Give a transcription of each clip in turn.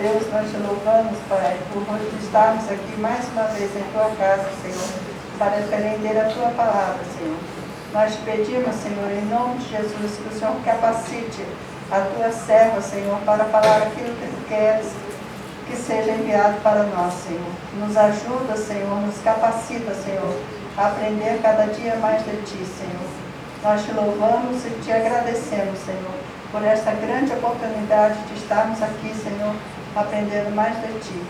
Deus, nós te louvamos, Pai, por estarmos aqui mais uma vez em tua casa, Senhor, para aprender a tua palavra, Senhor. Nós te pedimos, Senhor, em nome de Jesus, que o Senhor capacite a tua serva, Senhor, para falar aquilo que tu queres que seja enviado para nós, Senhor. Nos ajuda, Senhor, nos capacita, Senhor, a aprender cada dia mais de ti, Senhor. Nós te louvamos e te agradecemos, Senhor, por esta grande oportunidade de estarmos aqui, Senhor, aprendendo mais de ti.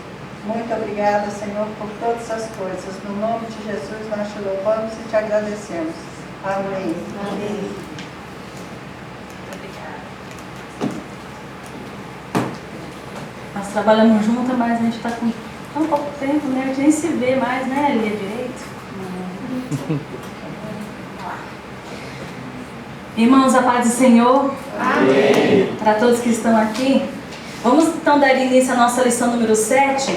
Muito obrigada, Senhor, por todas as coisas. No nome de Jesus, nós te louvamos e te agradecemos. Amém. Amém. Nós trabalhamos juntas, mas a gente está com tão pouco tempo, né? A gente nem se vê mais, né, Lia, direito? Irmãos, a paz do Senhor. Amém. Para todos que estão aqui. Vamos então dar início à nossa lição número 7.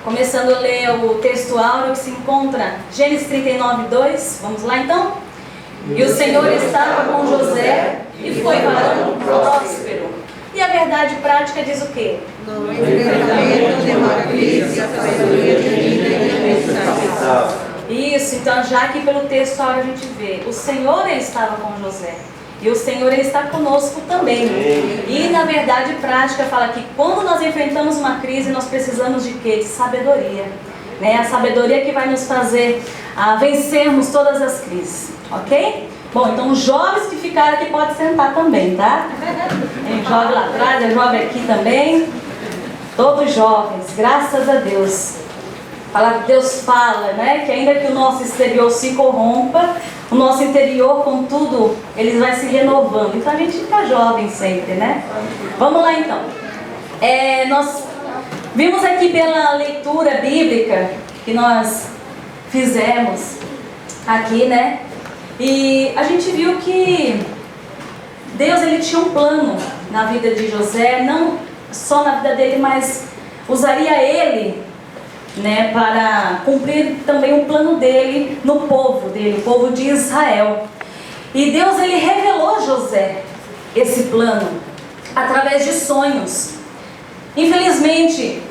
Começando a ler o texto áureo que se encontra Gênesis 39, 2. Vamos lá então? E o Senhor estava com José e foi varão próspero. E a verdade prática diz o quê? No enfrentamento de uma crise, a sabedoria divina é indispensável. Isso, então já aqui pelo texto áureo a gente vê, o Senhor ele estava com José. E o Senhor ele está conosco também. E na verdade prática fala que quando nós enfrentamos uma crise, nós precisamos de quê? De sabedoria. Né? A sabedoria que vai nos fazer vencermos todas as crises. Ok? Bom, então os jovens que ficaram aqui podem sentar também, tá? Tem jovem lá atrás, é jovem aqui também. Todos jovens, graças a Deus. A palavra de Deus fala, né? Que ainda que o nosso exterior se corrompa, o nosso interior, contudo, ele vai se renovando. Então a gente fica jovem sempre, né? Vamos lá então. Nós vimos aqui pela leitura bíblica que nós fizemos aqui, né? E a gente viu que Deus ele tinha um plano na vida de José, não só na vida dele, mas usaria ele, né, para cumprir também o plano dele no povo dele, o povo de Israel. E Deus ele revelou a José esse plano através de sonhos. Infelizmente,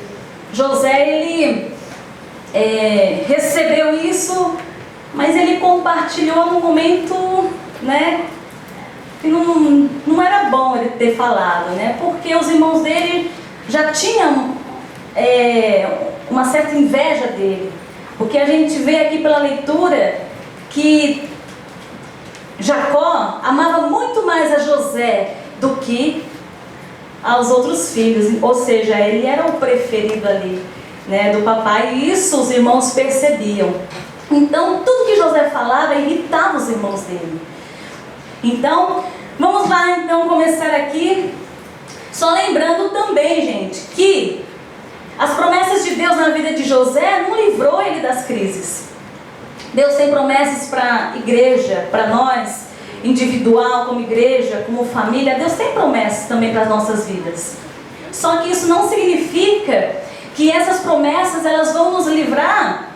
José ele recebeu isso, mas ele compartilhou num momento, né, que não era bom ele ter falado, né, porque os irmãos dele já tinham uma certa inveja dele, porque a gente vê aqui pela leitura que Jacó amava muito mais a José do que aos outros filhos, ou seja, ele era o preferido ali, né, do papai, e isso os irmãos percebiam. Então tudo que José falava irritava os irmãos dele. Então vamos lá então começar aqui, só lembrando também, gente, que as promessas de Deus na vida de José não livrou ele das crises. Deus tem promessas para a igreja, para nós, individual, como igreja, como família. Deus tem promessas também para as nossas vidas. Só que isso não significa que essas promessas elas vão nos livrar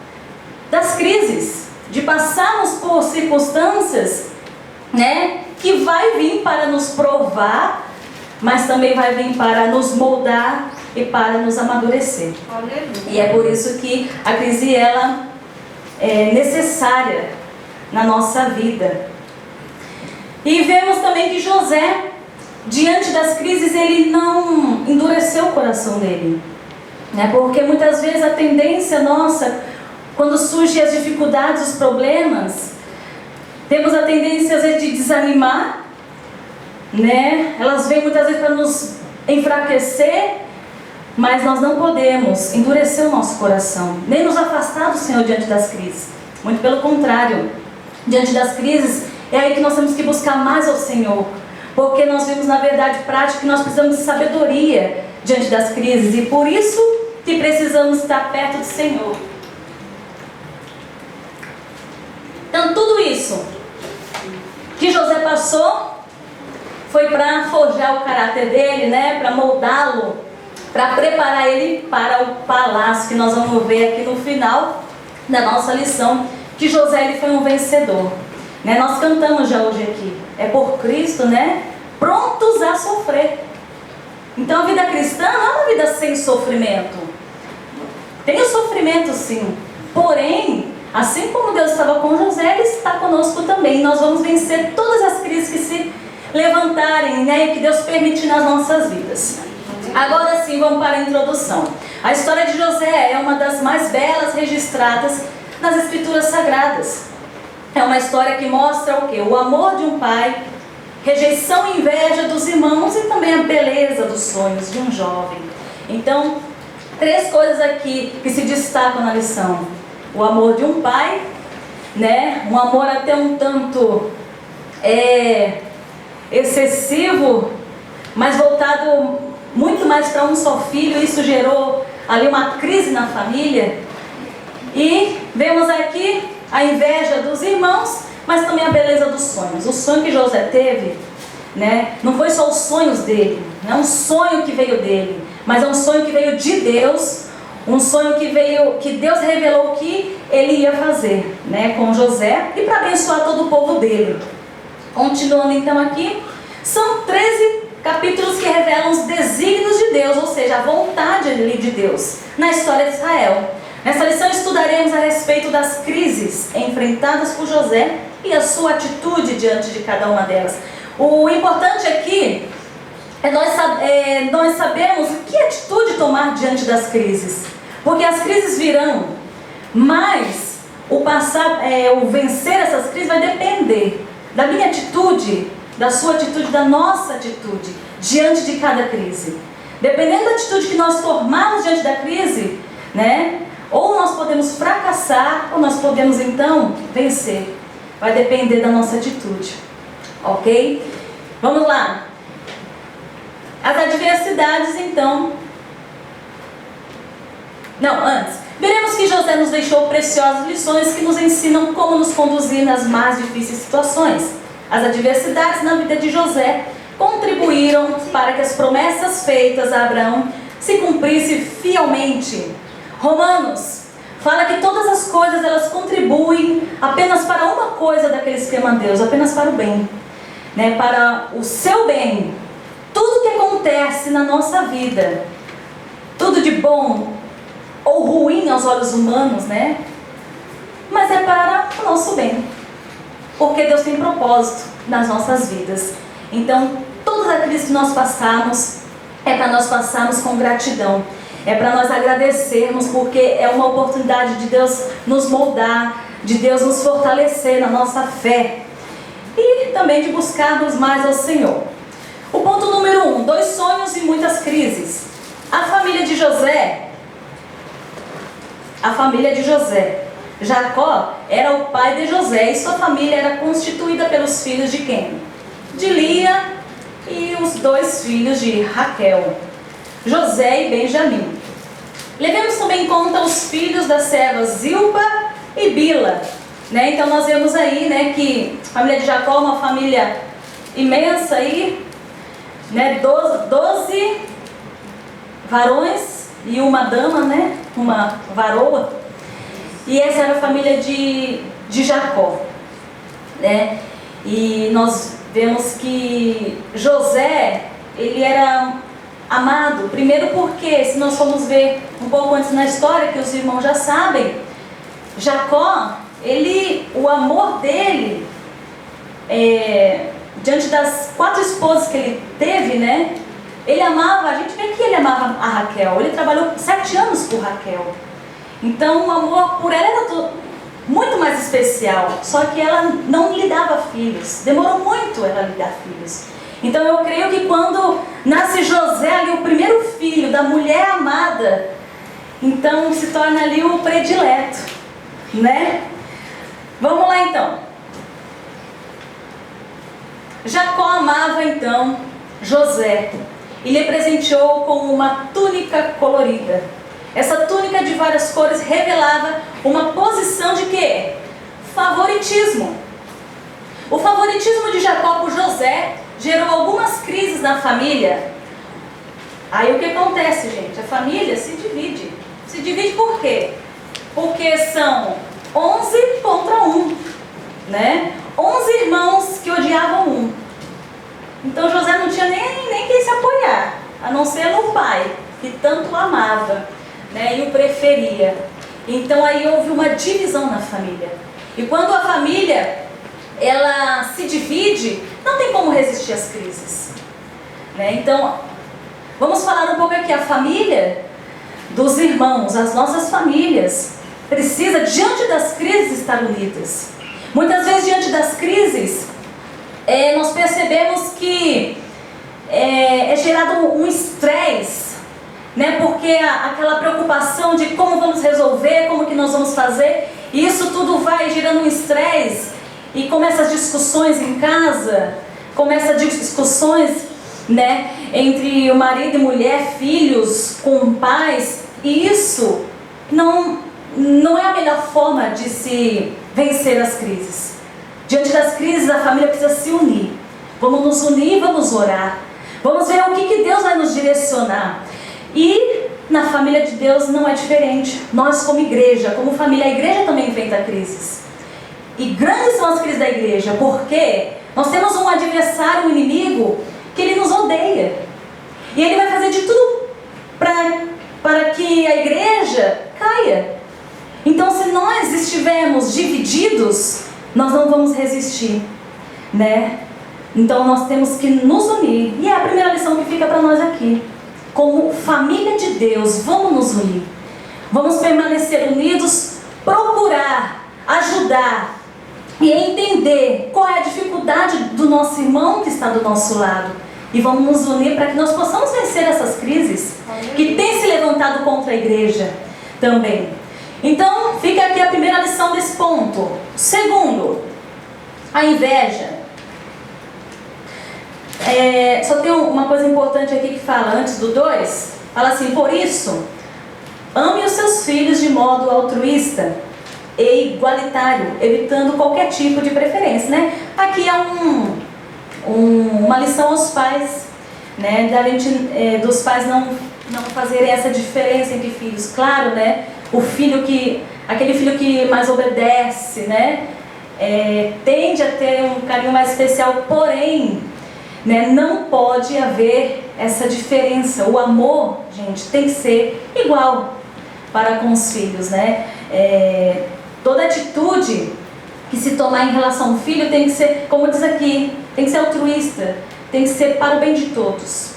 das crises, de passarmos por circunstâncias, né, que vai vir para nos provar, mas também vai vir para nos moldar e para nos amadurecer. Aleluia. E é por isso que a crise ela é necessária na nossa vida. E vemos também que José, diante das crises, ele não endureceu o coração dele, né? Porque muitas vezes a tendência nossa, quando surgem as dificuldades, os problemas, temos a tendência às vezes de desanimar, né? Elas vêm muitas vezes para nos enfraquecer, mas nós não podemos endurecer o nosso coração, nem nos afastar do Senhor diante das crises. Muito pelo contrário, diante das crises, é aí que nós temos que buscar mais ao Senhor, porque nós vimos na verdade prática que nós precisamos de sabedoria diante das crises, e por isso que precisamos estar perto do Senhor. Então tudo isso que José passou foi para forjar o caráter dele, né? Para moldá-lo, para preparar ele para o palácio, que nós vamos ver aqui no final da nossa lição, que José ele foi um vencedor, né? Nós cantamos já hoje aqui, é por Cristo, né? Prontos a sofrer. Então a vida cristã não é uma vida sem sofrimento. Tem o sofrimento sim, porém, assim como Deus estava com José, Ele está conosco também. Nós vamos vencer todas as crises que se levantarem, né, e que Deus permite nas nossas vidas. Agora sim, vamos para a introdução. A história de José é uma das mais belas registradas nas Escrituras Sagradas. É uma história que mostra o quê? O amor de um pai, rejeição e inveja dos irmãos e também a beleza dos sonhos de um jovem. Então, 3 coisas aqui que se destacam na lição. O amor de um pai, né? Um amor até um tanto excessivo, mas voltado muito mais para um só filho. Isso gerou ali uma crise na família. E vemos aqui a inveja dos irmãos, mas também a beleza dos sonhos. O sonho que José teve, né? Não foi só os sonhos dele, não é um sonho que veio dele, mas é um sonho que veio de Deus, um sonho que Deus revelou que ele ia fazer, né, com José, e para abençoar todo o povo dele. Continuando então aqui, são 13 capítulos que revelam os desígnios de Deus, ou seja, a vontade ali de Deus na história de Israel. Nessa lição estudaremos a respeito das crises enfrentadas por José e a sua atitude diante de cada uma delas. O importante aqui é nós sabermos que atitude tomar diante das crises, porque as crises virão, mas o vencer essas crises vai depender da minha atitude, da sua atitude, da nossa atitude diante de cada crise. Dependendo da atitude que nós tomarmos diante da crise, né, ou nós podemos fracassar, ou nós podemos então vencer. Vai depender da nossa atitude, ok? Vamos lá. As adversidades, então. Não, antes. Veremos que José nos deixou preciosas lições que nos ensinam como nos conduzir nas mais difíceis situações. As adversidades na vida de José contribuíram para que as promessas feitas a Abraão se cumprissem fielmente. Romanos fala que todas as coisas elas contribuem apenas para uma coisa daqueles que amam a Deus, apenas para o bem, né? Para o seu bem. Tudo que acontece na nossa vida, tudo de bom ou ruim aos olhos humanos, né? Mas é para o nosso bem, porque Deus tem propósito nas nossas vidas. Então, todas aquelas que nós passamos, é para nós passarmos com gratidão. É para nós agradecermos, porque é uma oportunidade de Deus nos moldar, de Deus nos fortalecer na nossa fé e também de buscarmos mais ao Senhor. O ponto número 1, 2 sonhos e muitas crises. A família de José. Jacó era o pai de José e sua família era constituída pelos filhos de quem? De Lia e os 2 filhos de Raquel, José e Benjamim. Levemos também em conta os filhos das servas Zilpa e Bila, né? Então nós vemos aí, né, que a família de Jacó é uma família imensa aí, né? 12 varões e uma dama, né? Uma varoa. E essa era a família de Jacó, né? E nós vemos que José, ele era amado, primeiro porque, se nós formos ver um pouco antes na história, que os irmãos já sabem, Jacó, o amor dele, diante das 4 esposas que ele teve, né? Ele amava, a gente vê que ele amava a Raquel, ele trabalhou 7 anos por Raquel. Então o amor por ela era muito mais especial, só que ela não lhe dava filhos, demorou muito ela lhe dar filhos. Então eu creio que quando nasce José ali, o primeiro filho da mulher amada, então se torna ali o predileto, né? Vamos lá então. Jacó amava então José e lhe presenteou com uma túnica colorida. Essa túnica de várias cores revelava uma posição de quê? Favoritismo. O favoritismo de Jacó por José gerou algumas crises na família. Aí o que acontece, gente? A família se divide. Se divide por quê? Porque são 11 contra 1, né? 11 irmãos que odiavam um. Então José não tinha nem quem se apoiar. a não ser no pai, que tanto o amava, né, e o preferia. Então aí houve uma divisão na família. E quando a família ela se divide, não tem como resistir às crises, né? Então vamos falar um pouco aqui. A família dos irmãos, as nossas famílias, precisa, diante das crises, estar unidas. Muitas vezes, diante das crises, nós percebemos que é gerado um estresse, né? Porque aquela preocupação de como vamos resolver, como que nós vamos fazer, e isso tudo vai gerando um estresse, e começa as discussões em casa, começa discussões, né, entre o marido e mulher, filhos com pais, e isso não é a melhor forma de se vencer as crises. Diante das crises, a família precisa se unir. Vamos nos unir, vamos orar. Vamos ver o que Deus vai nos direcionar. E na família de Deus não é diferente. Nós como igreja, como família, a igreja também enfrenta crises. E grandes são as crises da igreja, porque nós temos um adversário, um inimigo, que ele nos odeia. E ele vai fazer de tudo para que a igreja caia. Então, se nós estivermos divididos, nós não vamos resistir, né? Então, nós temos que nos unir. E é a primeira lição que fica para nós aqui. Como família de Deus, vamos nos unir. Vamos permanecer unidos, procurar ajudar e entender qual é a dificuldade do nosso irmão que está do nosso lado. E vamos nos unir para que nós possamos vencer essas crises que têm se levantado contra a igreja também. Então, fica aqui a primeira lição desse ponto. Segundo, a inveja. Só tem uma coisa importante aqui que fala, antes do 2, fala assim: por isso, ame os seus filhos de modo altruísta e igualitário, evitando qualquer tipo de preferência, né? Aqui é uma lição aos pais, né? Dos pais não fazerem essa diferença entre filhos. Claro, né? Aquele filho que mais obedece, né? Tende a ter um carinho mais especial, porém, né, não pode haver essa diferença. O amor, gente, tem que ser igual para com os filhos, né? Toda atitude que se tomar em relação ao filho tem que ser, como diz aqui, tem que ser altruísta, tem que ser para o bem de todos,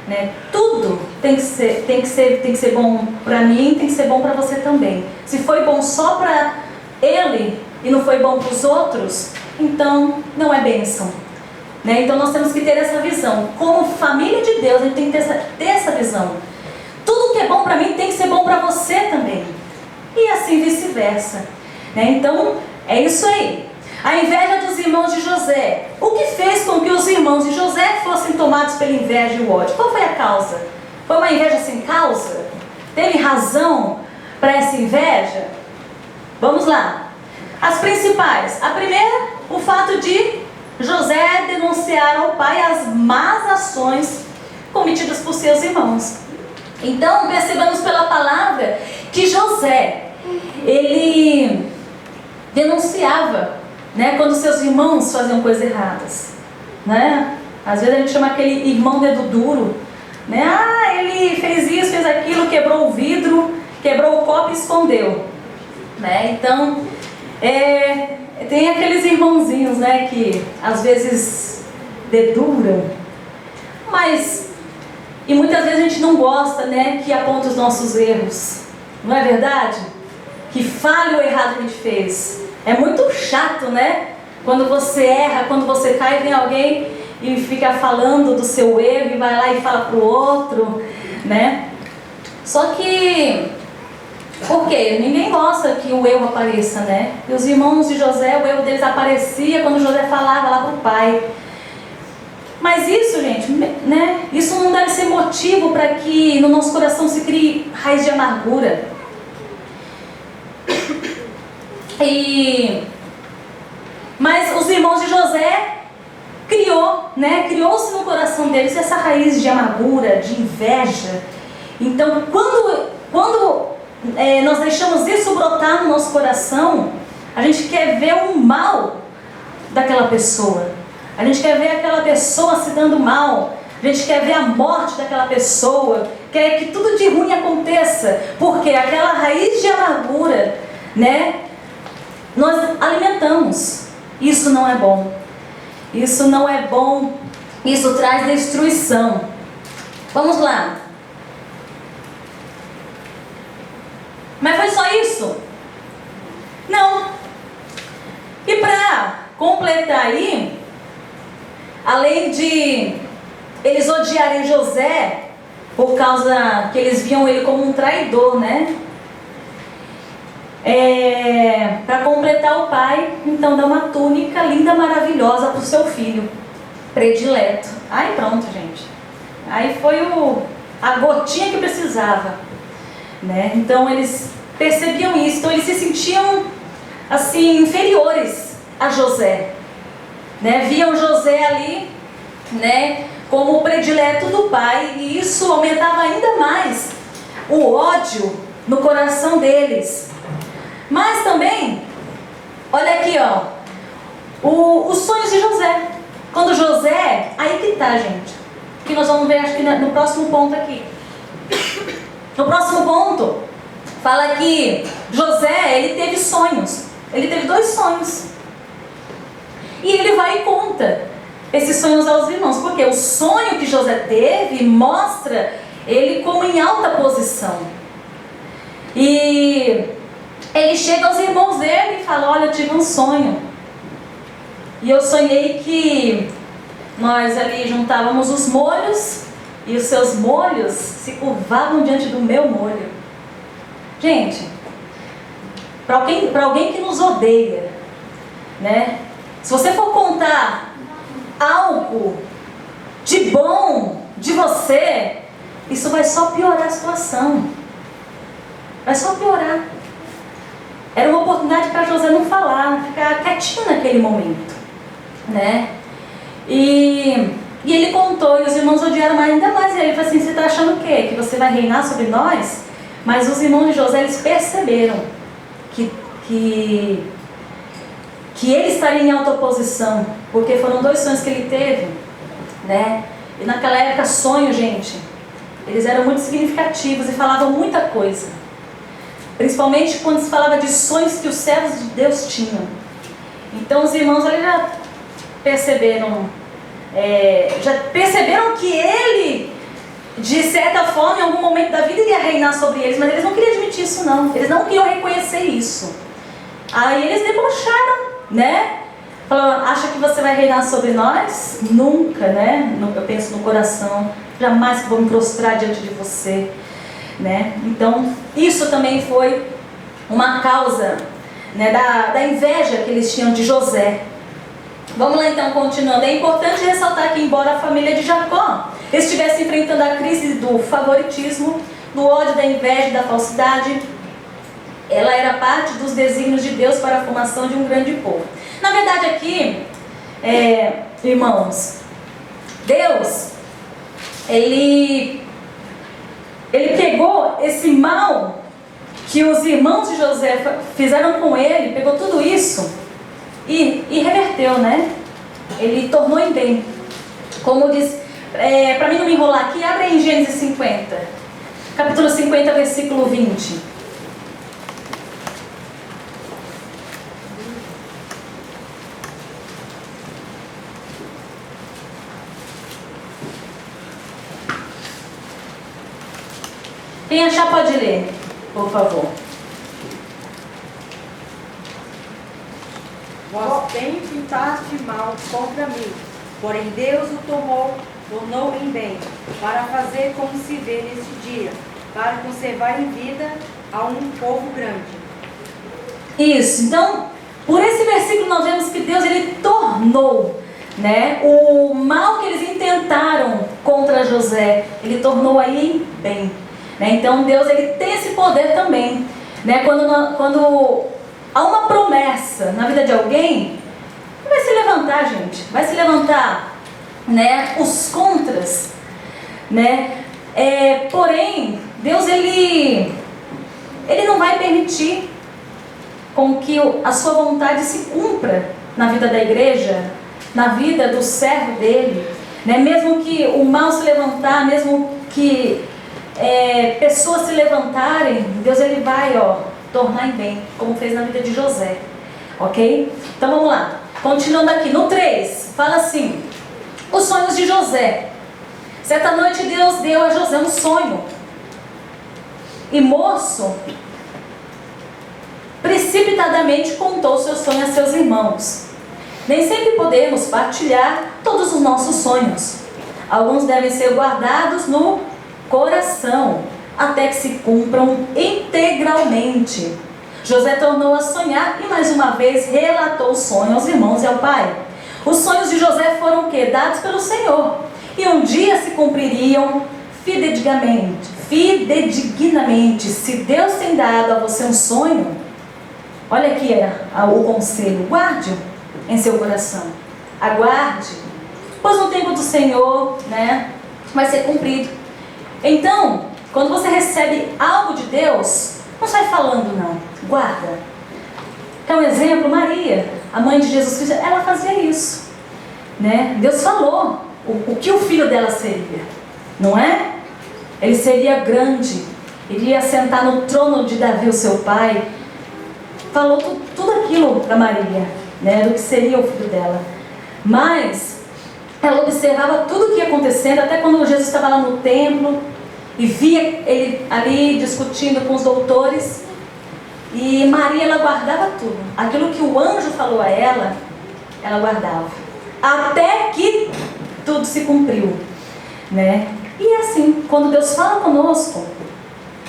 né? Tudo tem que ser bom para mim, tem que ser bom para você também. Se foi bom só para ele e não foi bom para os outros, então não é bênção, né? Então nós temos que ter essa visão. Como família de Deus, a gente tem que ter essa visão. Tudo que é bom para mim tem que ser bom para você também. E assim vice-versa, né? Então é isso aí. A inveja dos irmãos de José. O que fez com que os irmãos de José fossem tomados pela inveja e o ódio? Qual foi a causa? Foi uma inveja sem causa? Teve razão para essa inveja? Vamos lá. As principais. A primeira, o fato de José denunciar ao pai as más ações cometidas por seus irmãos. Então, percebemos pela palavra que José, ele denunciava, né, quando seus irmãos faziam coisas erradas, né? Às vezes a gente chama aquele irmão dedo duro, né? Ele fez isso, fez aquilo, quebrou o vidro, quebrou o copo e escondeu, né? Então, tem aqueles irmãozinhos, né, que às vezes deduram, e muitas vezes a gente não gosta, né, que aponta os nossos erros, não é verdade? Que fale o errado que a gente fez. É muito chato, né? Quando você erra, quando você cai, vem alguém e fica falando do seu erro e vai lá e fala pro outro, né? Só que, por quê? Ninguém gosta que o erro apareça, né? E os irmãos de José, o erro deles aparecia quando José falava lá pro pai. Mas isso, gente, né? Isso não deve ser motivo para que no nosso coração se crie raiz de amargura. Mas os irmãos de José criou-se no coração deles essa raiz de amargura, de inveja. Então, quando nós deixamos isso brotar no nosso coração, a gente quer ver o mal daquela pessoa. A gente quer ver aquela pessoa se dando mal. A a gente quer ver a morte daquela pessoa, quer que tudo de ruim aconteça, porque aquela raiz de amargura, né, nós alimentamos. Isso não é bom. Isso não é bom. Isso traz destruição. Vamos lá. Mas foi só isso? Não. E para completar aí, além de eles odiarem José, por causa que eles viam ele como um traidor, né? Para completar, o pai então dá uma túnica linda, maravilhosa para o seu filho predileto. Aí pronto, gente. Aí foi a gotinha que precisava, né? Então eles percebiam isso, então eles se sentiam assim inferiores a José, né? Viam José ali, né, como o predileto do pai, e isso aumentava ainda mais o ódio no coração deles. Mas também, olha aqui, ó, os sonhos de José. Quando José, aí que tá, gente, que nós vamos ver, acho que no próximo ponto aqui. No próximo ponto, fala que José, ele teve sonhos. Ele teve 2 sonhos. E ele vai e conta esses sonhos aos irmãos, porque o sonho que José teve mostra ele como em alta posição. E ele chega aos irmãos dele e fala: olha, eu tive um sonho. E eu sonhei que nós ali juntávamos os molhos e os seus molhos se curvavam diante do meu molho. Gente, para alguém que nos odeia, né? Se você for contar algo de bom de você, isso vai só piorar a situação. Vai só piorar. Era uma oportunidade para José não falar, ficar quietinho naquele momento, né? E ele contou, e os irmãos odiaram ainda mais ele. Falou assim: você está achando o quê? Que você vai reinar sobre nós? Mas os irmãos de José, eles perceberam que ele estaria em alta posição, porque foram 2 sonhos que ele teve, né? E naquela época, sonho, gente, eles eram muito significativos e falavam muita coisa, principalmente quando se falava de sonhos que os servos de Deus tinham. Então os irmãos ali já perceberam que ele, de certa forma, em algum momento da vida, iria reinar sobre eles, mas eles não queriam admitir isso, não. Eles não queriam reconhecer isso. Aí eles debocharam, né? Falaram: acha que você vai reinar sobre nós? Nunca, né? Eu penso no coração, jamais que vou me prostrar diante de você, né? Então isso também foi uma causa, né, da inveja que eles tinham de José. Vamos lá então, continuando. É importante ressaltar que, embora a família de Jacó estivesse enfrentando a crise do favoritismo, do ódio, da inveja e da falsidade, ela era parte dos desígnios de Deus para a formação de um grande povo. Na verdade aqui, irmãos, Deus, ele pegou esse mal que os irmãos de José fizeram com ele, pegou tudo isso e reverteu, né? Ele tornou em bem. Como diz, para mim não me enrolar aqui, abre aí em Gênesis 50, capítulo 50, versículo 20. Quem achar pode ler, por favor. Vós bem pintaste mal contra mim, porém Deus o tornou em bem, para fazer como se vê neste dia, para conservar em vida a um povo grande. Isso, então, por esse versículo nós vemos que Deus, ele tornou, né, o mal que eles intentaram contra José, ele tornou aí em bem, né? Então Deus, ele tem esse poder também, né? Quando há uma promessa na vida de alguém, vai se levantar, gente, vai se levantar, né, os contras, né? Porém, Deus, ele não vai permitir com que a sua vontade se cumpra na vida da igreja, na vida do servo dele, né? Mesmo que o mal se levantar, mesmo que pessoas se levantarem, Deus ele vai tornar em bem, como fez na vida de José, ok? Então vamos lá, continuando aqui no 3, fala assim: os sonhos de José. Certa noite Deus deu a José um sonho, e moço precipitadamente contou seu sonho a seus irmãos. Nem sempre podemos partilhar todos os nossos sonhos. Alguns devem ser guardados no coração, até que se cumpram integralmente. José tornou a sonhar e mais uma vez relatou o sonho aos irmãos e ao pai. Os sonhos de José foram o quê? Dados pelo Senhor. E um dia se cumpririam fidedignamente. Se Deus tem dado a você um sonho, olha aqui o conselho: guarde-o em seu coração. Aguarde, pois no tempo do Senhor, né, vai ser cumprido. Então, quando você recebe algo de Deus, não sai falando não, guarda. Quer um exemplo? Maria, a mãe de Jesus Cristo, ela fazia isso, né? Deus falou o que o filho dela seria, não é? Ele seria grande, iria sentar no trono de Davi, o seu pai. Falou tudo aquilo para Maria, né, do que seria o filho dela. Mas ela observava tudo o que ia acontecendo, até quando Jesus estava lá no templo e via ele ali discutindo com os doutores. E Maria, ela guardava tudo. Aquilo que o anjo falou a ela, ela guardava. Até que tudo se cumpriu, né? E assim, quando Deus fala conosco,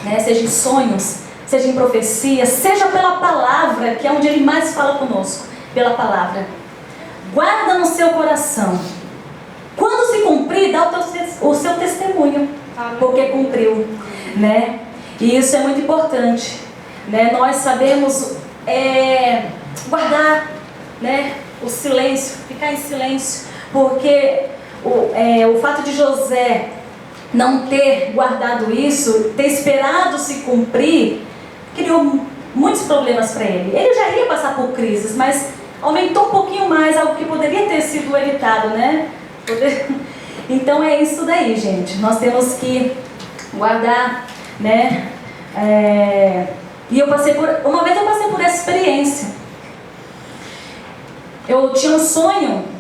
né, seja em sonhos, seja em profecia, seja pela palavra, que é onde Ele mais fala conosco, pela palavra, guarda no seu coração. Quando se cumprir, dá o seu testemunho, porque cumpriu, né? E isso é muito importante, né? Nós sabemos guardar, né, o silêncio, ficar em silêncio, porque o fato de José não ter guardado isso, ter esperado se cumprir, criou muitos problemas para ele. Ele já ia passar por crises, mas aumentou um pouquinho mais, algo que poderia ter sido evitado, né? Então é isso daí, gente. Nós temos que guardar, né? E uma vez eu passei por essa experiência. Eu tinha um sonho.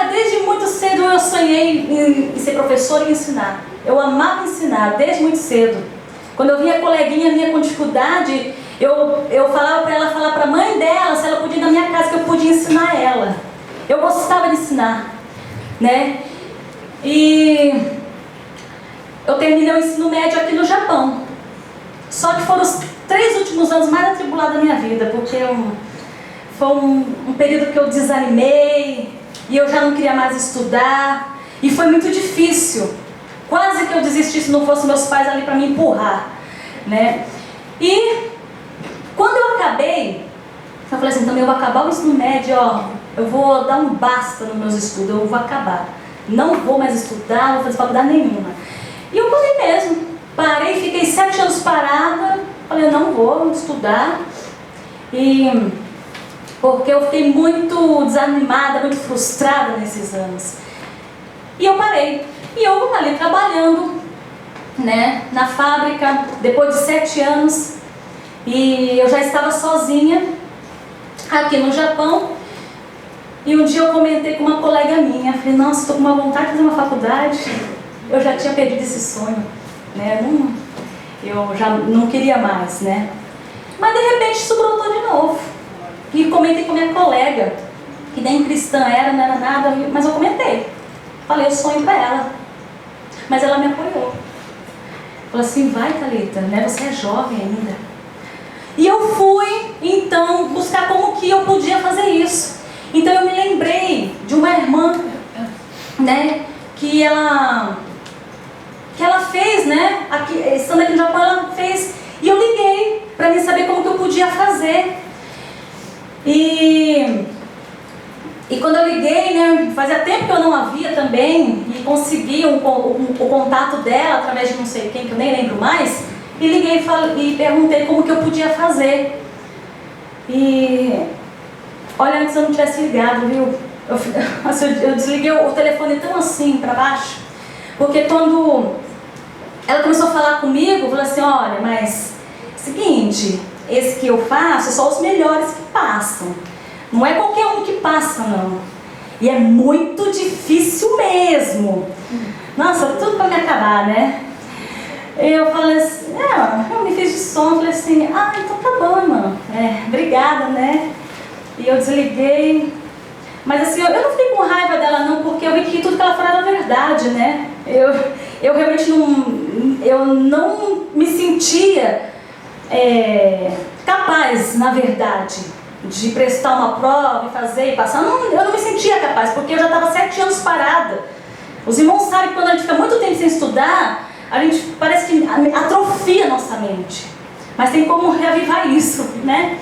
Desde muito cedo eu sonhei em ser professora e ensinar. Eu amava ensinar, desde muito cedo. Quando eu via a coleguinha minha com dificuldade, eu falava para ela falar para a mãe dela se ela podia ir na minha casa, que eu podia ensinar ela. Eu gostava de ensinar, né? E eu terminei o ensino médio aqui no Japão. Só que foram os 3 últimos anos mais atribulados da minha vida, porque foi um período que eu desanimei e eu já não queria mais estudar. E foi muito difícil. Quase que eu desisti se não fossem meus pais ali para me empurrar, né? E quando eu acabei, eu falei assim: também eu vou acabar o ensino médio, eu vou dar um basta nos meus estudos, eu vou acabar. Não vou mais estudar, não vou fazer faculdade nenhuma. E eu parei mesmo. Parei, fiquei 7 anos parada. Falei: eu não vou estudar. Porque eu fiquei muito desanimada, muito frustrada nesses anos. E eu parei. E eu ali trabalhando, né, na fábrica, depois de 7 anos. E eu já estava sozinha aqui no Japão. E um dia eu comentei com uma colega minha. Falei: nossa, estou com uma vontade de fazer uma faculdade. Eu já tinha perdido esse sonho, né? Eu já não queria mais, né? Mas de repente isso brotou de novo. E comentei com minha colega, que nem cristã era, não era nada, mas eu comentei. Falei o sonho para ela. Mas ela me apoiou. Falou assim: vai, Thalita, né? Você é jovem ainda. E eu fui, então, buscar como que eu podia fazer isso. Então eu me lembrei de uma irmã, né? Que ela fez, né? Aqui, estando aqui no Japão, ela fez. E eu liguei para mim saber como que eu podia fazer. E quando eu liguei, né, fazia tempo que eu não a via também, e consegui o contato dela através de não sei quem, que eu nem lembro mais, e liguei e perguntei como que eu podia fazer. E olha, antes eu não tivesse ligado, viu? eu desliguei o telefone tão assim para baixo, porque quando ela começou a falar comigo, falou assim: olha, mas seguinte, esse que eu faço só os melhores que passam, não é qualquer um que passa não, e é muito difícil mesmo. Nossa, tudo para me acabar, né? Eu falei assim, eu me fiz de som, falei assim, então tá bom, irmão, obrigada, né? E eu desliguei, mas assim, eu não fiquei com raiva dela não, porque eu vi que tudo que ela falava era verdade, né? Eu realmente não me sentia capaz, na verdade, de prestar uma prova e fazer e passar. Eu não me sentia capaz, porque eu já estava 7 anos parada. Os irmãos sabem que quando a gente fica muito tempo sem estudar, a gente parece que atrofia a nossa mente. Mas tem como reavivar isso, né?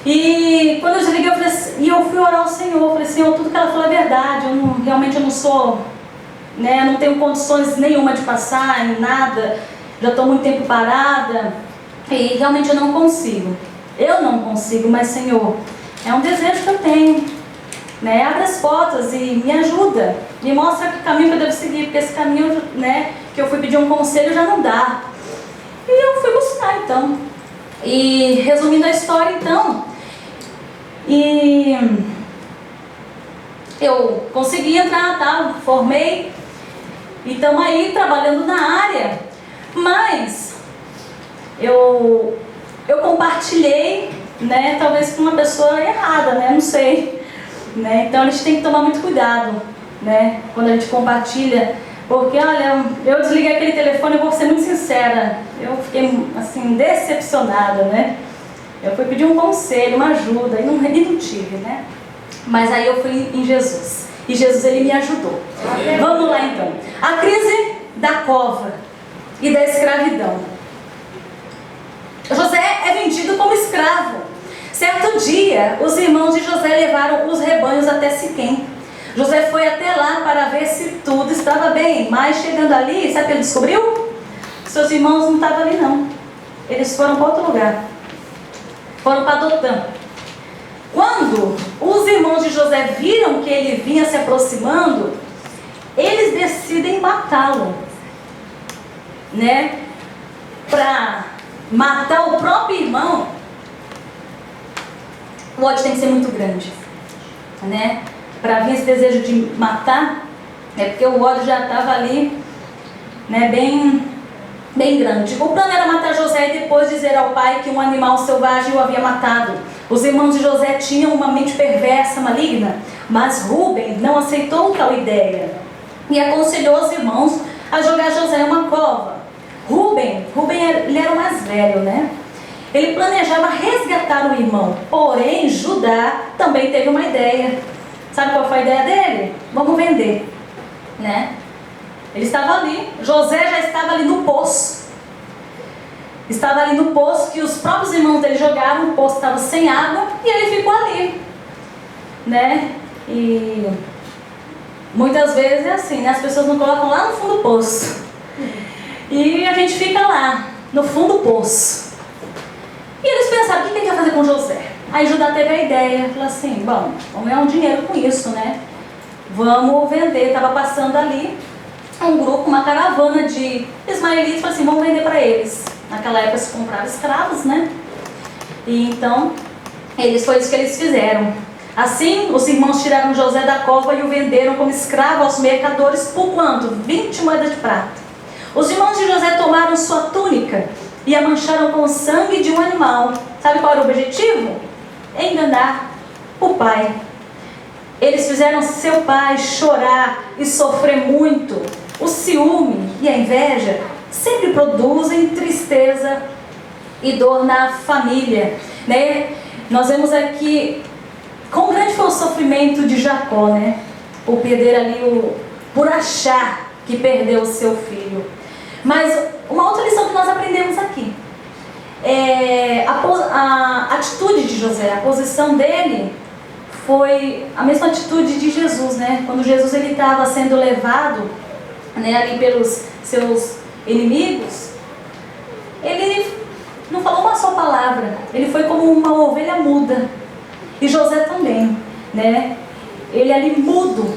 E quando eu desliguei, eu falei assim, e eu fui orar ao Senhor. Eu falei, Senhor, tudo que ela falou é verdade. Realmente eu não sou, né? Eu não tenho condições nenhuma de passar em nada. Já estou muito tempo parada. E realmente eu não consigo. Eu não consigo, mas Senhor, é um desejo que eu tenho, né? Abre as portas e me ajuda. Me mostra que caminho que eu devo seguir, porque esse caminho, né, que eu fui pedir um conselho já não dá. E eu fui buscar então. E resumindo a história então, e eu consegui entrar, tá? Formei e estamos aí trabalhando na área, mas eu compartilhei, né, talvez com uma pessoa errada, né, não sei, né? Então a gente tem que tomar muito cuidado, né, quando a gente compartilha, porque olha, eu desliguei aquele telefone, eu vou ser muito sincera, eu fiquei assim decepcionada, né? Eu fui pedir um conselho, uma ajuda e não tive, né? Mas aí eu fui em Jesus e Jesus, ele me ajudou. Vamos lá então. A crise da cova e da escravidão. José é vendido como escravo. Certo dia, os irmãos de José levaram os rebanhos até Siquém. José foi até lá para ver se tudo estava bem, mas chegando ali, sabe o que ele descobriu? Seus irmãos não estavam ali não. Eles foram para outro lugar. Foram para Dotã. Quando os irmãos de José viram que ele vinha se aproximando, eles decidem matá-lo, né? Para matar o próprio irmão, o ódio tem que ser muito grande, né? Para vir esse desejo de matar, porque o ódio já estava ali, né, bem grande. O plano era matar José e depois dizer ao pai que um animal selvagem o havia matado. Os irmãos de José tinham uma mente perversa, maligna, mas Rúben não aceitou tal ideia e aconselhou os irmãos a jogar José em uma cova. Rúben ele era o mais velho, né? Ele planejava resgatar o irmão, porém Judá também teve uma ideia. Sabe qual foi a ideia dele? Vamos vender, né? Ele estava ali, José já estava ali no poço. Estava ali no poço que os próprios irmãos dele jogaram, o poço estava sem água e ele ficou ali, né? E muitas vezes é assim, né? As pessoas não colocam lá no fundo do poço. E a gente fica lá, no fundo do poço. E eles pensaram, o que ele ia fazer com José? Aí Judá teve a ideia, falou assim, bom, vamos ganhar um dinheiro com isso, né? Vamos vender. Estava passando ali um grupo, uma caravana de ismaelitas, falou assim, vamos vender para eles. Naquela época se comprava escravos, né? E então, foi isso que eles fizeram. Assim, os irmãos tiraram José da cova e o venderam como escravo aos mercadores por quanto? 20 moedas de prata. Os irmãos de José tomaram sua túnica e a mancharam com o sangue de um animal. Sabe qual era o objetivo? Enganar o pai. Eles fizeram seu pai chorar e sofrer muito. O ciúme e a inveja sempre produzem tristeza e dor na família, né? Nós vemos aqui quão grande foi o sofrimento de Jacó, né? Por perder ali por achar que perdeu o seu filho. Mas uma outra lição que nós aprendemos aqui a atitude de José, a posição dele foi a mesma atitude de Jesus, né? Quando Jesus ele estava sendo levado, né, ali pelos seus inimigos, ele não falou uma só palavra, ele foi como uma ovelha muda. E José também, né? ele ali mudo.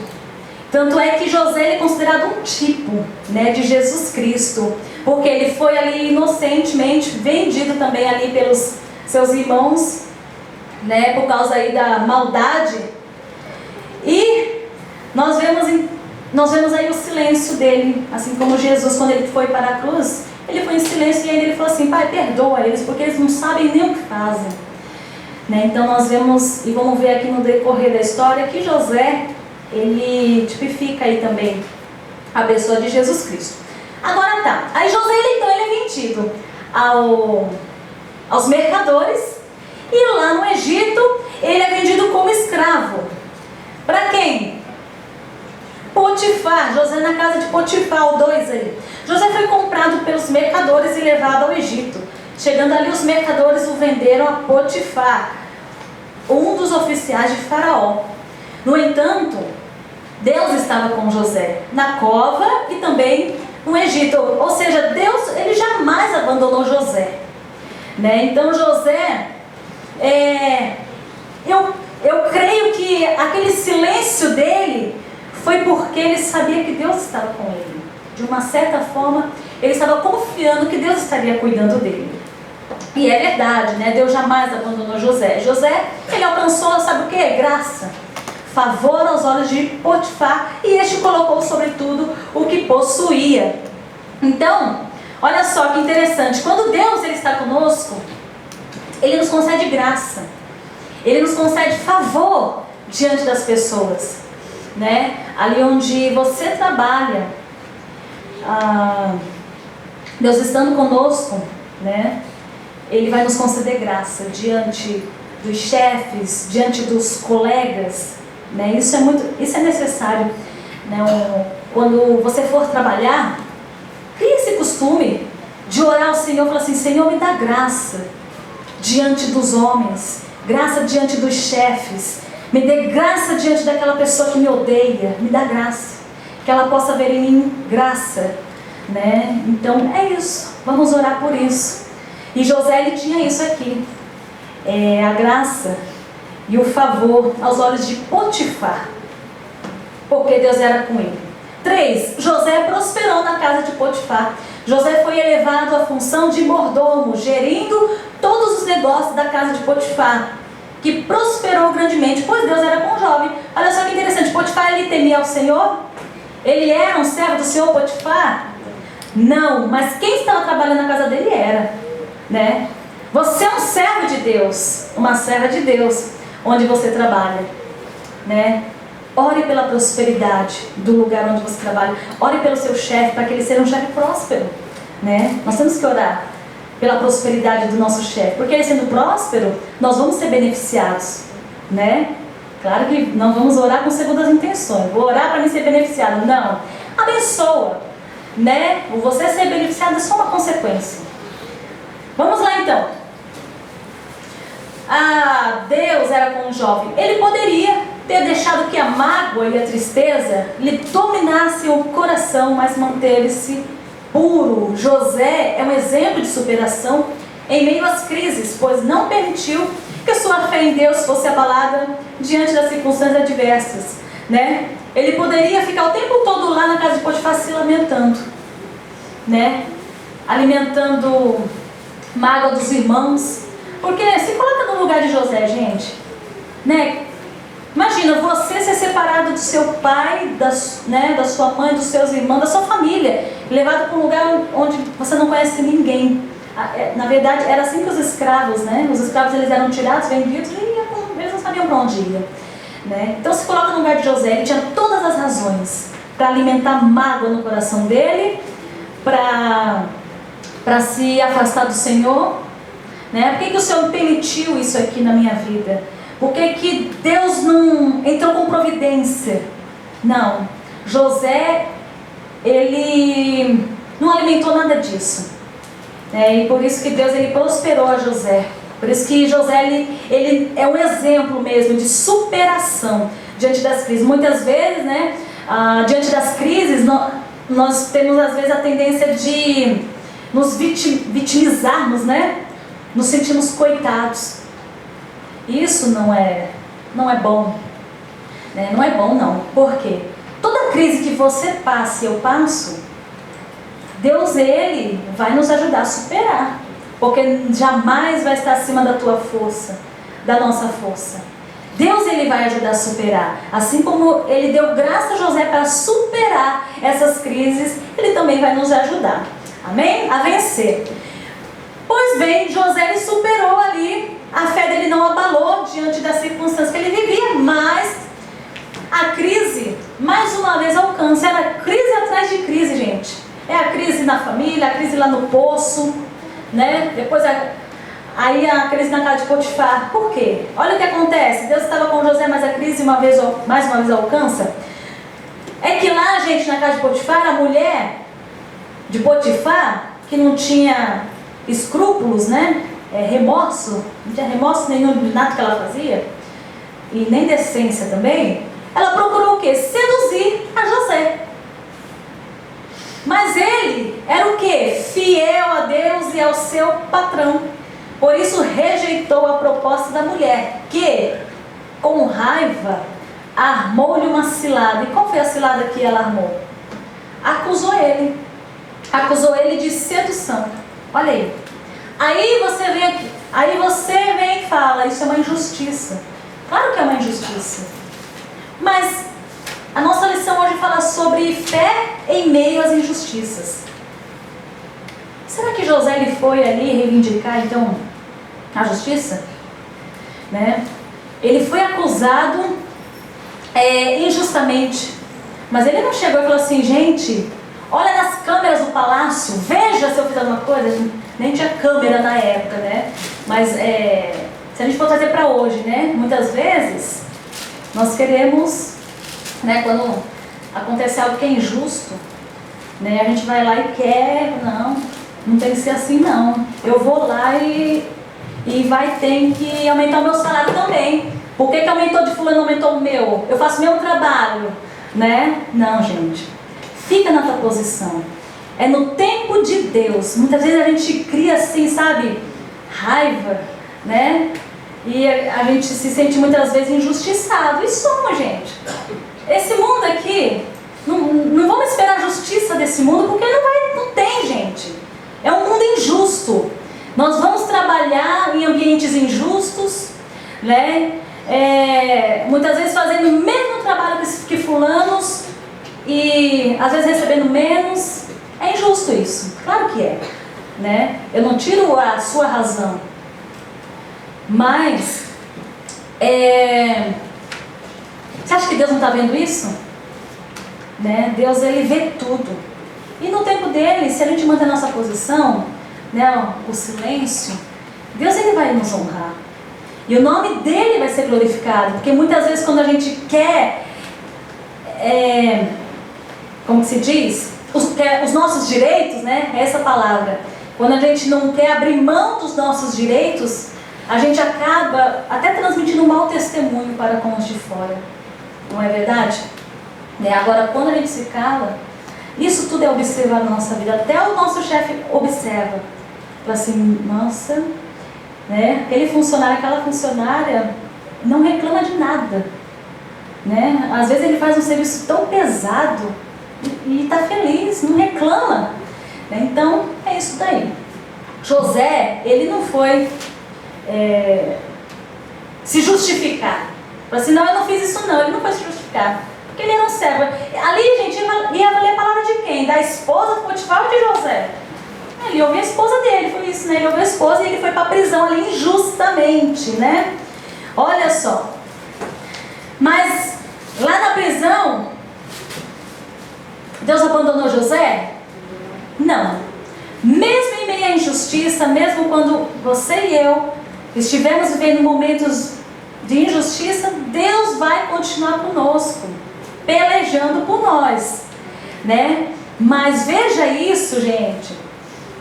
Tanto é que José ele é considerado um tipo, né, de Jesus Cristo, porque ele foi ali inocentemente vendido também ali pelos seus irmãos, né, por causa aí da maldade. E nós vemos aí o silêncio dele, assim como Jesus, quando ele foi para a cruz, ele foi em silêncio e ainda ele falou assim: Pai, perdoa eles, porque eles não sabem nem o que fazem. Né? Então nós vemos, e vamos ver aqui no decorrer da história, que José, ele tipifica aí também a pessoa de Jesus Cristo. Agora tá, aí José ele é vendido aos mercadores, e lá no Egito ele é vendido como escravo. Para quem? Potifar. José na casa de Potifar, o 2 aí. José foi comprado pelos mercadores e levado ao Egito. Chegando ali, os mercadores o venderam a Potifar, um dos oficiais de Faraó. No entanto, Deus estava com José na cova e também no Egito. Ou seja, Deus ele jamais abandonou José. Né? Então José, eu creio que aquele silêncio dele foi porque ele sabia que Deus estava com ele. De uma certa forma, ele estava confiando que Deus estaria cuidando dele. E é verdade, né? Deus jamais abandonou José. José, ele alcançou, sabe o que? Graça, favor aos olhos de Potifar, e este colocou sobre tudo o que possuía. Então, olha só que interessante, quando Deus ele está conosco, ele nos concede graça, ele nos concede favor diante das pessoas, né? Ali onde você trabalha, Deus estando conosco, né? Ele vai nos conceder graça diante dos chefes, diante dos colegas, né? Isso é necessário, né? Quando você for trabalhar, crie esse costume de orar ao Senhor, falar assim: Senhor, me dá graça diante dos homens, graça diante dos chefes, me dê graça diante daquela pessoa que me odeia, me dá graça, que ela possa ver em mim graça, né? Então é isso, vamos orar por isso. E José ele tinha isso aqui, a graça e o favor aos olhos de Potifar, porque Deus era com ele. 3. José prosperou na casa de Potifar. José foi elevado à função de mordomo, gerindo todos os negócios da casa de Potifar, que prosperou grandemente, pois Deus era com o jovem. Olha só que interessante, Potifar ele temia ao Senhor? Ele era um servo do Senhor, Potifar? Não, mas quem estava trabalhando na casa dele era, né? Você é um servo de Deus, uma serva de Deus, onde você trabalha, né? Ore pela prosperidade do lugar onde você trabalha. Ore pelo seu chefe, para que ele seja um chefe próspero, né? Nós temos que orar pela prosperidade do nosso chefe, porque ele sendo próspero, nós vamos ser beneficiados, né? Claro que não vamos orar com segundas intenções. Vou orar para mim ser beneficiado. Não. Abençoa, né? Você ser beneficiado é só uma consequência. Vamos lá então. Deus era com o jovem. Ele poderia ter deixado que a mágoa e a tristeza lhe dominassem o coração, mas manteve-se puro. José é um exemplo de superação em meio às crises, pois não permitiu que sua fé em Deus fosse abalada diante das circunstâncias adversas, né? Ele poderia ficar o tempo todo lá na casa de Potifar se lamentando, né? Alimentando mágoa dos irmãos, porque se coloca no lugar de José, gente, né? Imagina você ser separado do seu pai, da sua mãe, dos seus irmãos, da sua família, levado para um lugar onde você não conhece ninguém. Na verdade, era assim que os escravos, né? Os escravos eles eram tirados, vendidos e eles não sabiam para onde ia, né? Então se coloca no lugar de José. Ele tinha todas as razões para alimentar mágoa no coração dele, para se afastar do Senhor, né? Por que o Senhor permitiu isso aqui na minha vida? Por que Deus não entrou com providência? Não, José, ele não alimentou nada disso, e por isso que Deus ele prosperou a José. Por isso que José ele é um exemplo mesmo de superação diante das crises. Muitas vezes, né, diante das crises, nós temos às vezes a tendência de nos vitimizarmos, né? Nos sentimos coitados. Isso não é bom. né? Não é bom não. Por quê? Toda crise que você passa e eu passo, Deus, Ele vai nos ajudar a superar. Porque jamais vai estar acima da tua força, da nossa força. Deus, Ele vai ajudar a superar. Assim como Ele deu graça a José para superar essas crises, Ele também vai nos ajudar. Amém? A vencer. Pois bem, José, ele superou ali. A fé dele não abalou diante das circunstâncias que ele vivia. Mas a crise, mais uma vez, alcança. Era crise atrás de crise, gente. É a crise na família, a crise lá no poço, né? Depois aí a crise na casa de Potifar. Por quê? Olha o que acontece. Deus estava com José, mas a crise mais uma vez alcança. É que lá, gente, na casa de Potifar, a mulher de Potifar, que não tinha escrúpulos, né? Remorso, não tinha remorso nenhum de nada que ela fazia, e nem decência também. Ela procurou o quê? Seduzir a José. Mas ele era o quê? Fiel a Deus e ao seu patrão. Por isso rejeitou a proposta da mulher, que com raiva armou-lhe uma cilada. E qual foi a cilada que ela armou? Acusou ele. Acusou ele de sedução. Olha aí. Aí você vem e fala, isso é uma injustiça. Claro que é uma injustiça. Mas a nossa lição hoje fala sobre fé em meio às injustiças. Será que José ele foi ali reivindicar então a justiça? Né? Ele foi acusado injustamente. Mas ele não chegou e falou assim, gente, olha nas câmeras do palácio, veja se eu fiz alguma coisa. Nem tinha câmera na época, né? Mas se a gente for trazer para hoje, né? Muitas vezes nós queremos, né? Quando acontece algo que é injusto, né? A gente vai lá e quer, não tem que ser assim não. Eu vou lá e vai ter que aumentar o meu salário também. Por que aumentou de fulano, aumentou o meu? Eu faço o meu trabalho, né? Não, gente. Fica na tua posição. É no tempo de Deus. Muitas vezes a gente cria assim, sabe, raiva, né? E a gente se sente muitas vezes injustiçado. E somos, gente. Esse mundo aqui, não vamos esperar a justiça desse mundo, porque não tem, gente. É um mundo injusto. Nós vamos trabalhar em ambientes injustos, né? Muitas vezes fazendo o mesmo trabalho que fulanos e às vezes recebendo menos. É injusto isso, claro que é, né? Eu não tiro a sua razão, mas você acha que Deus não está vendo isso? Né? Deus, Ele vê tudo, e no tempo dele, se a gente manter a nossa posição, né, o silêncio, Deus, Ele vai nos honrar, e o nome dele vai ser glorificado, porque muitas vezes quando a gente quer, como se diz, os nossos direitos, né? Essa palavra. Quando a gente não quer abrir mão dos nossos direitos, a gente acaba até transmitindo um mau testemunho para com os de fora. Não é verdade? Agora, quando a gente se cala, isso tudo é observado na nossa vida. Até o nosso chefe observa. Fala assim, nossa, né? Aquele funcionário, aquela funcionária não reclama de nada, né? Às vezes ele faz um serviço tão pesado e está feliz, não reclama. Então, é isso daí. José, ele não foi se justificar. Falou assim, não, eu não fiz isso não. Ele não foi se justificar, porque ele era um servo. Ali, gente, ia valer a palavra de quem? Da esposa do Potifar ou de José? Ele ouviu a esposa dele, foi isso, né? Ele ouviu a esposa e ele foi para a prisão ali injustamente, né? Olha só. Mas, lá na prisão, Deus abandonou José? Não. Mesmo em meio à injustiça, mesmo quando você e eu estivermos vivendo momentos de injustiça, Deus vai continuar conosco, pelejando por nós, né? Mas veja isso, gente,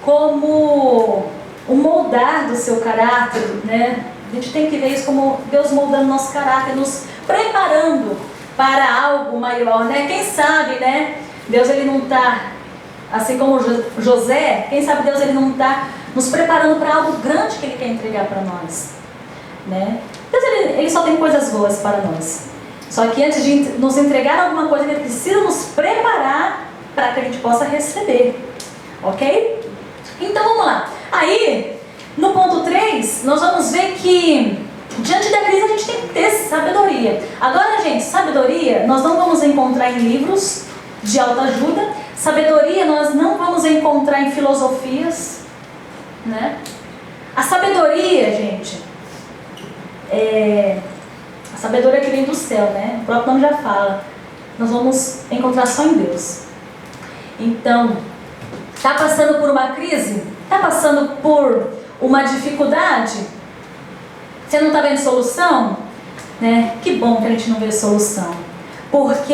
como o moldar do seu caráter, né? A gente tem que ver isso como Deus moldando nosso caráter, nos preparando para algo maior, né? Quem sabe, né? Deus, Ele não está, assim como José, quem sabe Deus, Ele não está nos preparando para algo grande que Ele quer entregar para nós, né? Deus, ele só tem coisas boas para nós. Só que antes de nos entregar alguma coisa, Ele precisa nos preparar para que a gente possa receber. Ok? Então vamos lá. Aí, no ponto 3, nós vamos ver que diante da crise a gente tem que ter sabedoria. Agora, gente, sabedoria nós não vamos encontrar em livros de autoajuda. Sabedoria nós não vamos encontrar em filosofias, né? A sabedoria, gente, a sabedoria que vem do céu, né? O próprio nome já fala. Nós vamos encontrar só em Deus. Então, está passando por uma crise? Está passando por uma dificuldade? Você não está vendo solução? Né? Que bom que a gente não vê solução. Porque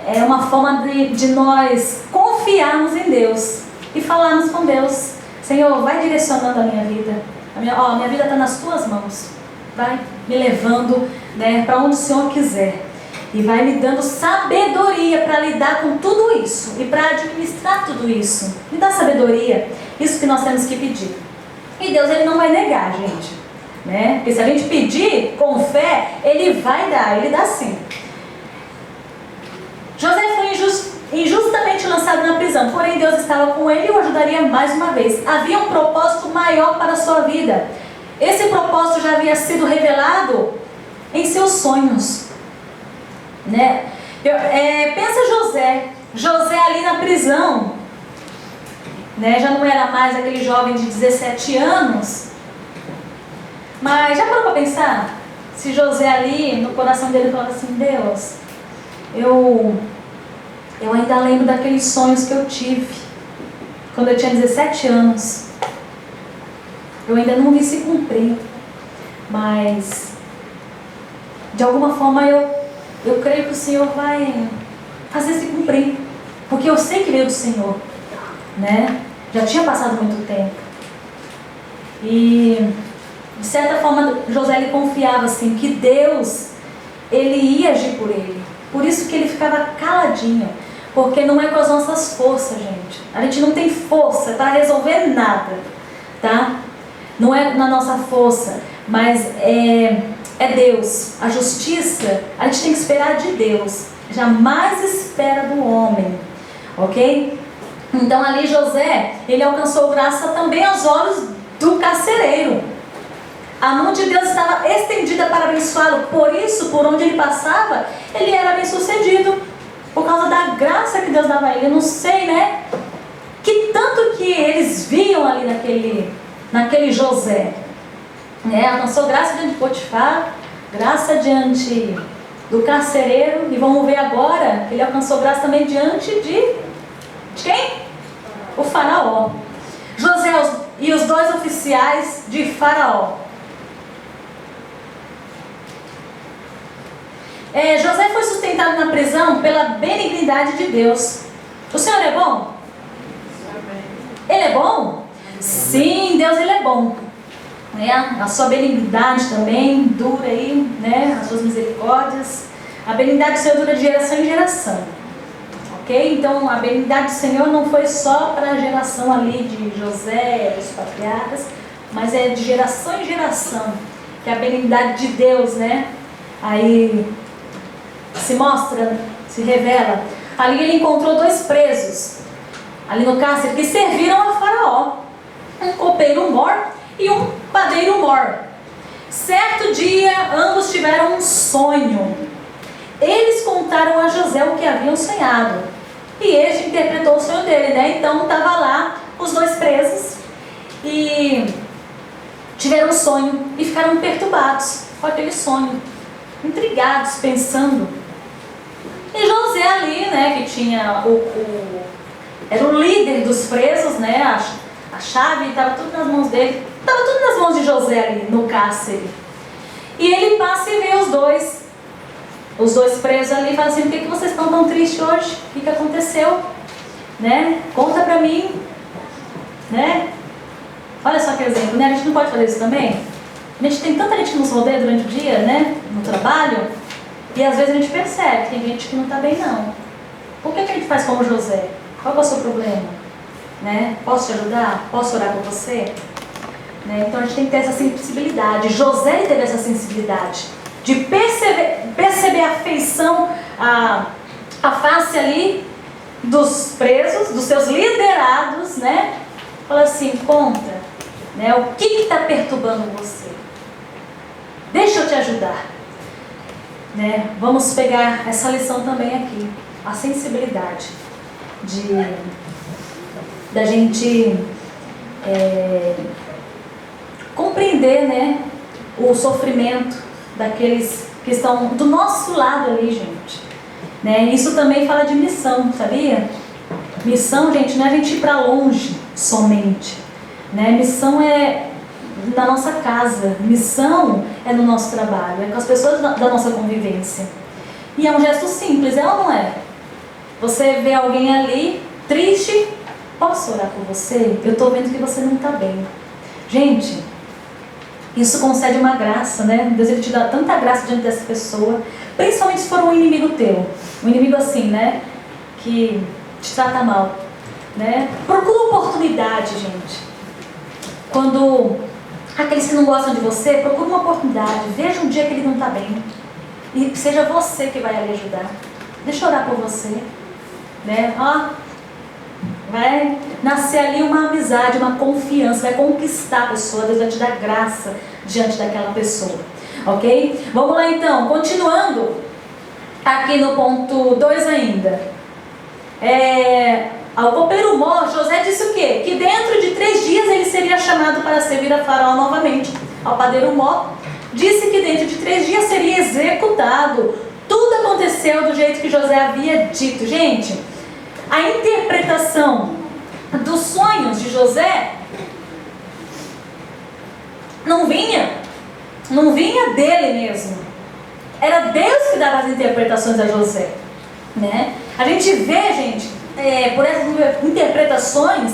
é uma forma de nós confiarmos em Deus e falarmos com Deus: Senhor, vai direcionando a minha vida. A minha vida está nas tuas mãos. Vai me levando, né, para onde o Senhor quiser. E vai me dando sabedoria para lidar com tudo isso e para administrar tudo isso. Me dá sabedoria. Isso que nós temos que pedir. E Deus, Ele não vai negar, gente, né? Porque se a gente pedir com fé, Ele vai dar. Ele dá sim. José foi injustamente lançado na prisão, porém Deus estava com ele e o ajudaria mais uma vez. Havia um propósito maior para a sua vida. Esse propósito já havia sido revelado em seus sonhos, né? Pensa José ali na prisão, né? Já não era mais aquele jovem de 17 anos. Mas já parou para pensar? Se José ali, no coração dele, falava assim: Deus, eu ainda lembro daqueles sonhos que eu tive quando eu tinha 17 anos. Eu ainda não vi se cumprir, mas de alguma forma eu creio que o Senhor vai fazer se cumprir, porque eu sei que veio do Senhor, né? Já tinha passado muito tempo. E de certa forma José, ele confiava assim que Deus, Ele ia agir por ele. Por isso que ele ficava caladinho, porque não é com as nossas forças, gente. A gente não tem força para resolver nada, tá? Não é na nossa força, mas é Deus. A justiça, a gente tem que esperar de Deus. Jamais espera do homem, ok? Então ali José, ele alcançou graça também aos olhos do carcereiro. A mão de Deus estava estendida para abençoá-lo. Por isso, por onde ele passava, ele era bem sucedido. Por causa da graça que Deus dava a ele. Eu não sei, né? Que tanto que eles viam ali naquele José, né? Alcançou graça diante de Potifar, graça diante do carcereiro. E vamos ver agora que ele alcançou graça também diante de quem? O faraó. José e os 2 oficiais de faraó. José foi sustentado na prisão pela benignidade de Deus. O Senhor é bom? Ele é bom? Sim, Deus, Ele é bom, né? A sua benignidade também dura aí, né? As suas misericórdias. A benignidade do Senhor dura de geração em geração, ok? Então a benignidade do Senhor não foi só para a geração ali de José, dos patriarcas, mas é de geração em geração que a benignidade de Deus, né, aí se mostra, se revela. Ali ele encontrou 2 presos ali no cárcere que serviram a faraó, um copeiro mor e um padeiro mor. Certo dia ambos tiveram um sonho. Eles contaram a José o que haviam sonhado e este interpretou o sonho dele, né? Então estava lá os 2 presos e tiveram um sonho e ficaram perturbados com aquele sonho, intrigados, pensando. E José ali, né, que tinha era o líder dos presos, né, a chave estava tudo nas mãos dele, estava tudo nas mãos de José ali no cárcere. E ele passa e vê os dois presos ali e fala assim: por que vocês estão tão tristes hoje? O que aconteceu? Né? Conta pra mim, né? Olha só que exemplo, né? A gente não pode fazer isso também? A gente tem tanta gente que nos rodeia durante o dia, né? No trabalho. E às vezes a gente percebe que tem gente que não está bem, não. Por que a gente faz como José? Qual é o seu problema? Né? Posso te ajudar? Posso orar por você? Né? Então a gente tem que ter essa sensibilidade. José teve essa sensibilidade de perceber, perceber a feição, a face ali dos presos, dos seus liderados, né? Fala assim, conta, né? O que está perturbando você? Deixa eu te ajudar, né? Vamos pegar essa lição também aqui, a sensibilidade da gente compreender, né, o sofrimento daqueles que estão do nosso lado ali, gente, né? Isso também fala de missão, sabia? Missão, gente, não é a gente ir para longe somente, né? Missão é na nossa casa, missão é no nosso trabalho, é com as pessoas da nossa convivência. E é um gesto simples, é ou não é? Você vê alguém ali triste, posso orar por você? Eu estou vendo que você não está bem. Gente, isso concede uma graça, né? Deus, ele te dá tanta graça diante dessa pessoa, principalmente se for um inimigo teu, um inimigo assim, né, que te trata mal, né? Procura oportunidade, gente. Quando aqueles que não gostam de você, procura uma oportunidade, veja um dia que ele não está bem e seja você que vai ali ajudar. Deixa eu orar por você, né? Vai nascer ali uma amizade, uma confiança, vai conquistar a pessoa, Deus vai te dar graça diante daquela pessoa, ok? Vamos lá então, continuando aqui no ponto 2 ainda. Ao copeiro mor, José disse o quê? Que dentro de 3 dias ele seria chamado para servir a Faraó novamente. Ao padeiro mor, disse que dentro de 3 dias seria executado. Tudo aconteceu do jeito que José havia dito. Gente, a interpretação dos sonhos de José não vinha dele mesmo. Era Deus que dava as interpretações a José, né? A gente vê, gente, por essas interpretações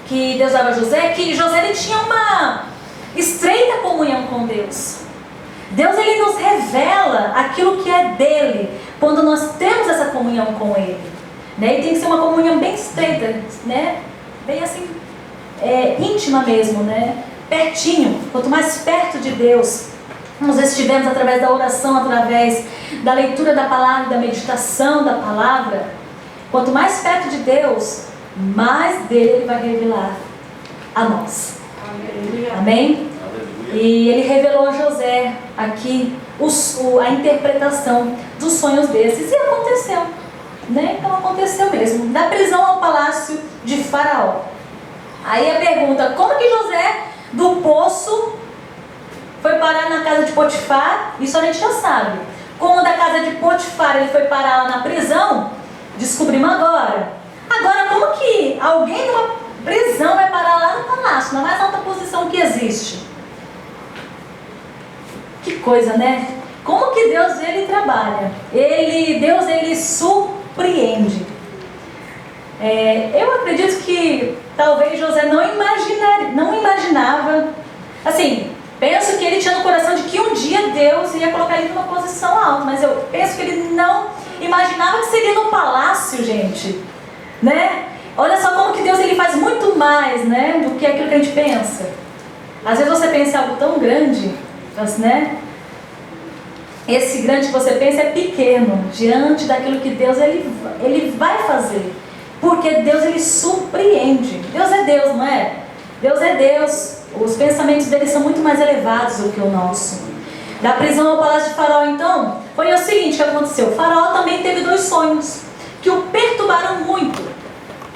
que Deus dava a José, que José ele tinha uma estreita comunhão com Deus. Deus ele nos revela aquilo que é dele quando nós temos essa comunhão com ele, né? E tem que ser uma comunhão bem estreita, né? Bem assim, íntima mesmo, né? Pertinho. Quanto mais perto de Deus nós estivermos, através da oração, através da leitura da palavra, da meditação da palavra, quanto mais perto de Deus, mais dele ele vai revelar a nós. Amém? E ele revelou a José aqui a interpretação dos sonhos desses, e aconteceu, né? Então aconteceu mesmo, da prisão ao palácio de Faraó. Aí a pergunta, como que José do poço foi parar na casa de Potifar? Isso a gente já sabe. Como da casa de Potifar ele foi parar lá na prisão, descobrimos agora. Agora, como que alguém numa prisão vai parar lá no palácio, na mais alta posição que existe? Que coisa, né? Como que Deus ele trabalha? Deus ele surpreende. Eu acredito que talvez José não imaginava, assim, penso que ele tinha no coração de que um dia Deus ia colocar ele numa posição alta, mas eu penso que ele não imaginava que seria no palácio, gente, né? Olha só como que Deus ele faz muito mais, né, do que aquilo que a gente pensa. Às vezes você pensa em algo tão grande, né? Esse grande que você pensa é pequeno diante daquilo que Deus ele vai fazer, porque Deus ele surpreende. Deus é Deus, não é? Deus é Deus. Os pensamentos dele são muito mais elevados do que o nosso. Da prisão ao palácio de Faraó, então, foi o seguinte que aconteceu. Faraó também teve 2 sonhos que o perturbaram muito.